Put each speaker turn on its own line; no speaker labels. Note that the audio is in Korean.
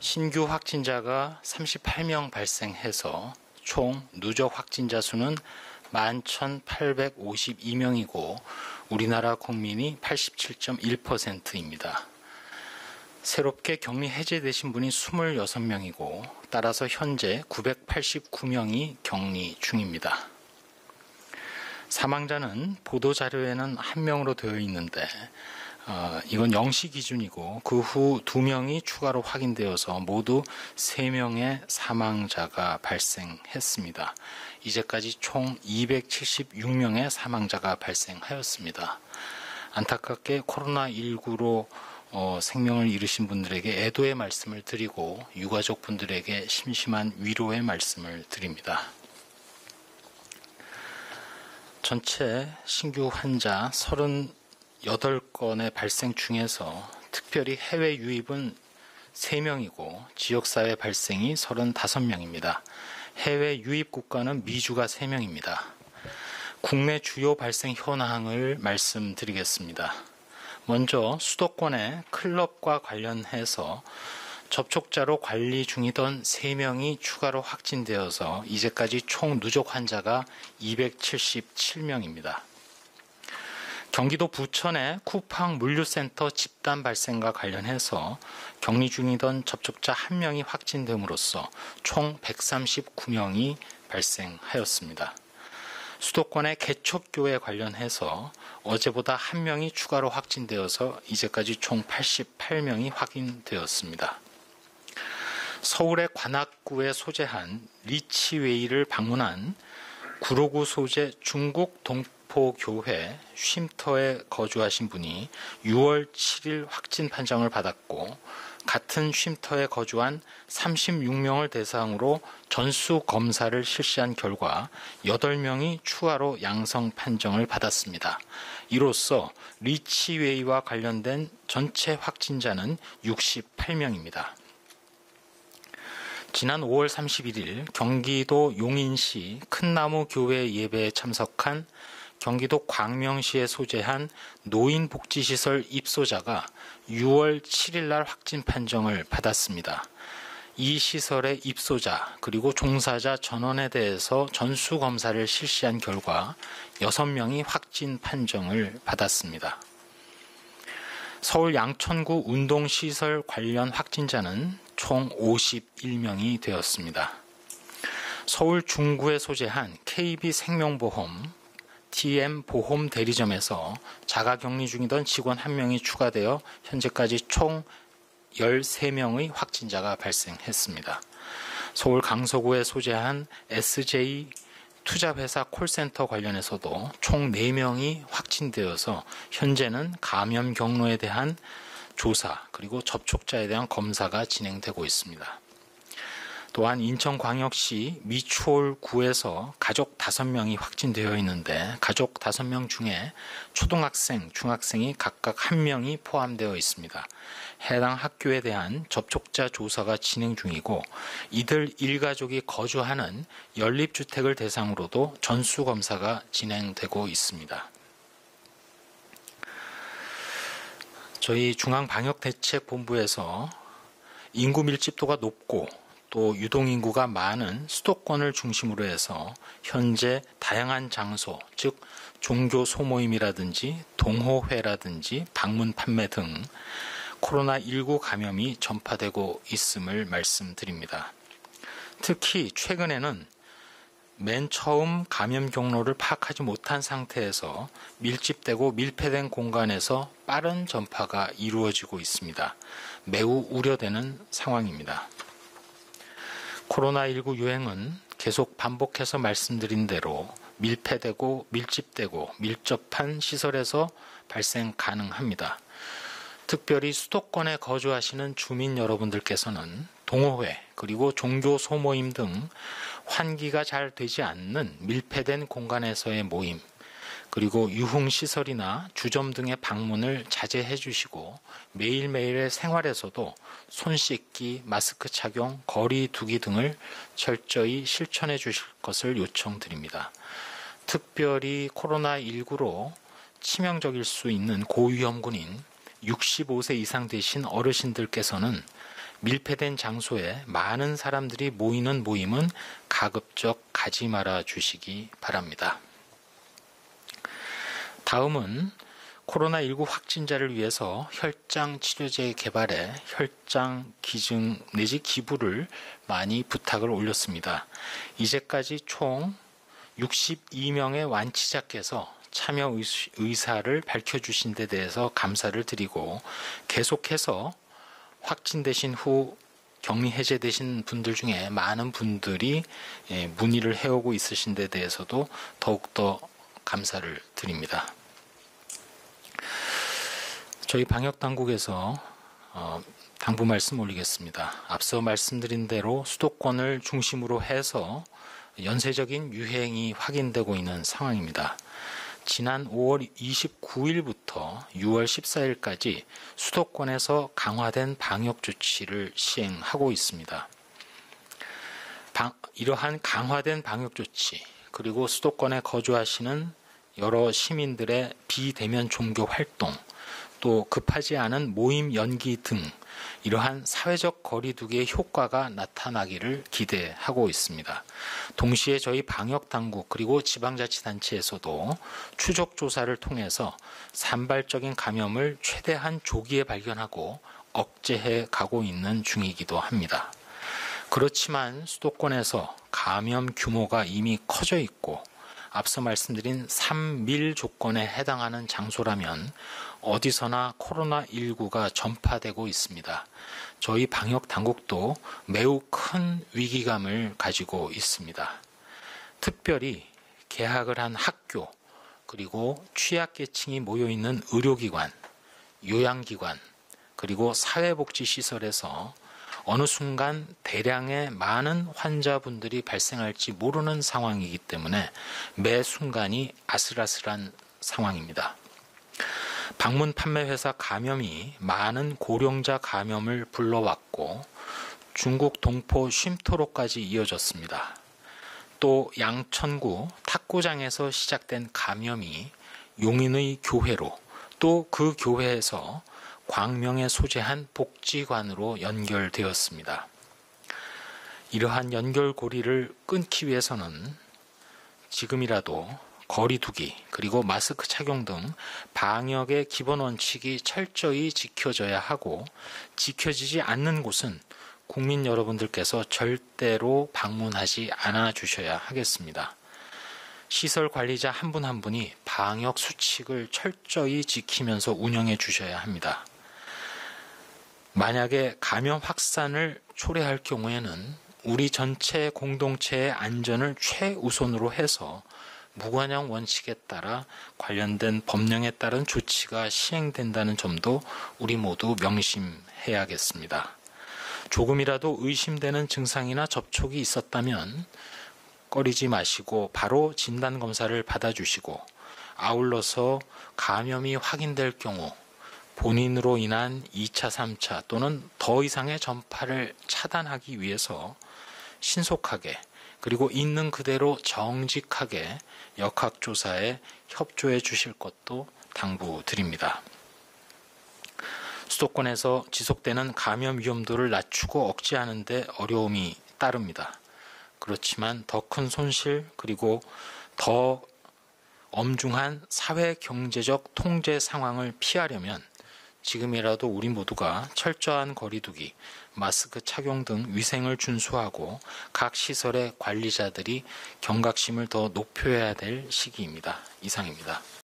신규 확진자가 38명 발생해서 총 누적 확진자 수는 11,852명이고 우리나라 국민이 87.1%입니다. 새롭게 격리 해제되신 분이 26명이고 따라서 현재 989명이 격리 중입니다. 사망자는 보도자료에는 1명으로 되어 있는데 이건 0시 기준이고 그 후 2명이 추가로 확인되어서 모두 3명의 사망자가 발생했습니다. 이제까지 총 276명의 사망자가 발생하였습니다. 안타깝게 코로나19로 생명을 잃으신 분들에게 애도의 말씀을 드리고 유가족 분들에게 심심한 위로의 말씀을 드립니다. 전체 신규 환자 38건의 발생 중에서 특별히 해외 유입은 3명이고 지역사회 발생이 35명입니다. 해외 유입 국가는 미주가 3명입니다. 국내 주요 발생 현황을 말씀드리겠습니다. 먼저 수도권의 클럽과 관련해서 접촉자로 관리 중이던 3명이 추가로 확진되어서 이제까지 총 누적 환자가 277명입니다. 경기도 부천의 쿠팡 물류센터 집단 발생과 관련해서 격리 중이던 접촉자 1명이 확진됨으로써 총 139명이 발생하였습니다. 수도권의 개척교회 관련해서 어제보다 1명이 추가로 확진되어서 이제까지 총 88명이 확인되었습니다. 서울의 관악구에 소재한 리치웨이를 방문한 구로구 소재 중국 동포교회 쉼터에 거주하신 분이 6월 7일 확진 판정을 받았고 같은 쉼터에 거주한 36명을 대상으로 전수 검사를 실시한 결과 8명이 추가로 양성 판정을 받았습니다. 이로써 리치웨이와 관련된 전체 확진자는 68명입니다. 지난 5월 31일 경기도 용인시 큰나무 교회 예배에 참석한 경기도 광명시에 소재한 노인복지시설 입소자가 6월 7일 날 확진 판정을 받았습니다. 이 시설의 입소자 그리고 종사자 전원에 대해서 전수검사를 실시한 결과 6명이 확진 판정을 받았습니다. 서울 양천구 운동시설 관련 확진자는 총 51명이 되었습니다. 서울 중구에 소재한 KB생명보험 TM보험 대리점에서 자가격리 중이던 직원 1명이 추가되어 현재까지 총 13명의 확진자가 발생했습니다. 서울 강서구에 소재한 SJ 투자회사 콜센터 관련해서도 총 4명이 확진되어서 현재는 감염 경로에 대한 조사 그리고 접촉자에 대한 검사가 진행되고 있습니다. 또한 인천광역시 미추홀구에서 가족 5명이 확진되어 있는데 가족 5명 중에 초등학생, 중학생이 각각 1명이 포함되어 있습니다. 해당 학교에 대한 접촉자 조사가 진행 중이고 이들 일가족이 거주하는 연립주택을 대상으로도 전수검사가 진행되고 있습니다. 저희 중앙방역대책본부에서 인구 밀집도가 높고 또 유동인구가 많은 수도권을 중심으로 해서 현재 다양한 장소, 즉 종교 소모임이라든지 동호회라든지 방문 판매 등 코로나19 감염이 전파되고 있음을 말씀드립니다. 특히 최근에는 맨 처음 감염 경로를 파악하지 못한 상태에서 밀집되고 밀폐된 공간에서 빠른 전파가 이루어지고 있습니다. 매우 우려되는 상황입니다. 코로나19 유행은 계속 반복해서 말씀드린 대로 밀폐되고 밀집되고 밀접한 시설에서 발생 가능합니다. 특별히 수도권에 거주하시는 주민 여러분들께서는 동호회 그리고 종교 소모임 등 환기가 잘 되지 않는 밀폐된 공간에서의 모임 그리고 유흥시설이나 주점 등의 방문을 자제해 주시고 매일매일의 생활에서도 손 씻기, 마스크 착용, 거리 두기 등을 철저히 실천해 주실 것을 요청드립니다. 특별히 코로나19로 치명적일 수 있는 고위험군인 65세 이상 되신 어르신들께서는 밀폐된 장소에 많은 사람들이 모이는 모임은 가급적 가지 말아 주시기 바랍니다. 다음은 코로나19 확진자를 위해서 혈장 치료제 개발에 혈장 기증 내지 기부를 많이 부탁을 올렸습니다. 이제까지 총 62명의 완치자께서 참여 의사를 밝혀주신 데 대해서 감사를 드리고, 계속해서 확진되신 후 격리 해제되신 분들 중에 많은 분들이 문의를 해오고 있으신 데 대해서도 더욱더 감사를 드립니다. 저희 방역당국에서 당부 말씀 올리겠습니다. 앞서 말씀드린 대로 수도권을 중심으로 해서 연쇄적인 유행이 확인되고 있는 상황입니다. 지난 5월 29일부터 6월 14일까지 수도권에서 강화된 방역 조치를 시행하고 있습니다. 이러한 강화된 방역 조치, 그리고 수도권에 거주하시는 여러 시민들의 비대면 종교 활동, 또 급하지 않은 모임 연기 등 이러한 사회적 거리두기의 효과가 나타나기를 기대하고 있습니다. 동시에 저희 방역당국 그리고 지방자치단체에서도 추적 조사를 통해서 산발적인 감염을 최대한 조기에 발견하고 억제해 가고 있는 중이기도 합니다. 그렇지만 수도권에서 감염 규모가 이미 커져 있고 앞서 말씀드린 3밀 조건에 해당하는 장소라면 어디서나 코로나19가 전파되고 있습니다. 저희 방역당국도 매우 큰 위기감을 가지고 있습니다. 특별히 개학을 한 학교, 그리고 취약계층이 모여있는 의료기관, 요양기관, 그리고 사회복지시설에서 어느 순간 대량의 많은 환자분들이 발생할지 모르는 상황이기 때문에 매 순간이 아슬아슬한 상황입니다. 방문 판매회사 감염이 많은 고령자 감염을 불러왔고 중국 동포 쉼터로까지 이어졌습니다. 또 양천구 탁구장에서 시작된 감염이 용인의 교회로, 또 그 교회에서 광명에 소재한 복지관으로 연결되었습니다. 이러한 연결고리를 끊기 위해서는 지금이라도 거리두기, 그리고 마스크 착용 등 방역의 기본 원칙이 철저히 지켜져야 하고, 지켜지지 않는 곳은 국민 여러분들께서 절대로 방문하지 않아 주셔야 하겠습니다. 시설 관리자 한 분 한 분이 방역 수칙을 철저히 지키면서 운영해 주셔야 합니다. 만약에 감염 확산을 초래할 경우에는 우리 전체 공동체의 안전을 최우선으로 해서 무관용 원칙에 따라 관련된 법령에 따른 조치가 시행된다는 점도 우리 모두 명심해야겠습니다. 조금이라도 의심되는 증상이나 접촉이 있었다면 꺼리지 마시고 바로 진단검사를 받아주시고, 아울러서 감염이 확인될 경우 본인으로 인한 2차, 3차 또는 더 이상의 전파를 차단하기 위해서 신속하게, 그리고 있는 그대로 정직하게 역학조사에 협조해 주실 것도 당부드립니다. 수도권에서 지속되는 감염 위험도를 낮추고 억제하는 데 어려움이 따릅니다. 그렇지만 더 큰 손실, 그리고 더 엄중한 사회 경제적 통제 상황을 피하려면 지금이라도 우리 모두가 철저한 거리두기, 마스크 착용 등 위생을 준수하고 각 시설의 관리자들이 경각심을 더 높여야 될 시기입니다. 이상입니다.